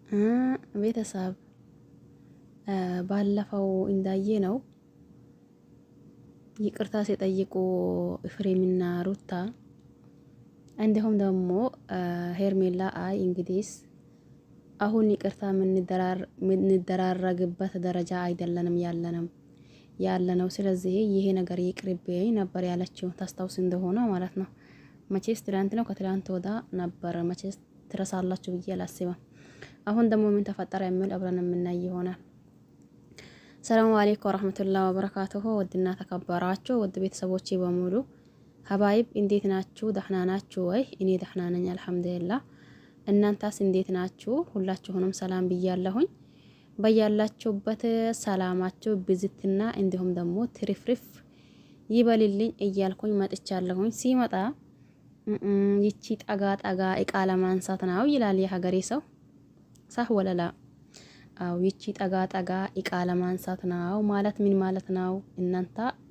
ቤተሰብ ባለፈው እንዳየ ነው ይቅርታ ሲጠይቁ ኤፍሬምና ሩታ እንዲሁም ደግሞ ሄርሜላ አይ እንግዲህ አሁን ይቅርታ የምንደራረግበት ደረጃ አይደለንም ያለነው ስለዚህ ይሄ ነገር ይቅርብኝ ነበር ያለችው ታስታውስ እንደሆነ ማለት ነው። መቼስ ትላንት ነው ከትላንት ወዳ ነበር መቼስ ትረሳላችሁ ብዬ አላስብም። አሁን ደግሞ ምን ተፈጠረ የሚል አብረን የምናይ ይሆናል። ሰላም አለይኩም ወራህመቱላሂ ወበረካቱሁ። ወድና ተከበራችሁ ወድ ቤተሰቦቼ በሙሉ ሀባይብ እንዴት ናችሁ? ደህና ናችሁ ወይ? እኔ ደህና ነኝ አልሐምዱሊላህ። እናንተስ እንዴት ናችሁ? ሁላችሁንም ሰላም ብያለሁኝ። በያላችሁበት ሰላማችሁ ብዝትና እንዲሁም ደግሞ ትሪፍሪፍ ይበልልኝ እያልኩኝ መጥቻለሁኝ። ሲመጣ ይቺ ጠጋ ጠጋ እቃ ለማንሳት ነው ይላል የሀገሬ ሰው ሳህ ወለላ። አው ይቺ ጠጋ ጠጋ እቃ ለማንሳት ነው ማለት ምን ማለት ነው?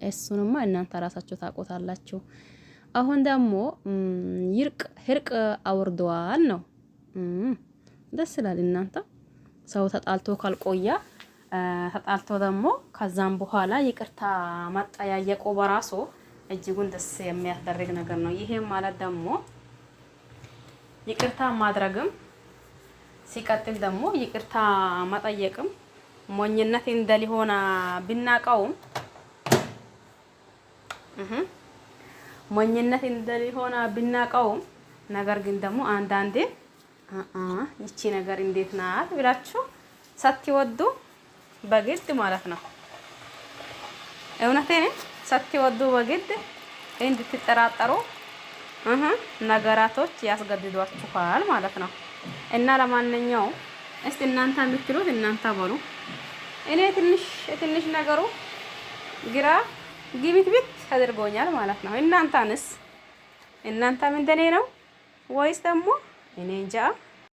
እሱንማ እናንተ ራሳችሁ ታውቁታላችሁ። አሁን ደግሞ ህርቅ አውርደዋል ነው። ደስ ይላል። እናንተ ሰው ተጣልቶ ካልቆያ ተጣልቶ ደግሞ ከዛም በኋላ ይቅርታ መጠያየቁ በራሱ እጅጉን ደስ የሚያስደርግ ነገር ነው። ይሄም ማለት ደግሞ ይቅርታ ማድረግም ሲቀጥል ደግሞ ይቅርታ መጠየቅም ሞኝነት እንደሊሆና ብናቀውም ሞኝነት እንደሊሆና ብናቀውም ነገር ግን ደግሞ አንዳንዴ ይቺ ነገር እንዴት ናት ብላችሁ ሳትወዱ በግድ ማለት ነው እውነቴን ሳትወዱ በግድ እንድትጠራጠሩ ነገራቶች ያስገድዷችኋል ማለት ነው። እና ለማንኛውም እስቲ እናንተ የምትሉት እናንተ በሉ። እኔ ትንሽ ነገሩ ግራ ግብት አድርጎኛል ማለት ነው። እናንተም እንደኔ ነው ወይስ ደግሞ እኔ እንጃ።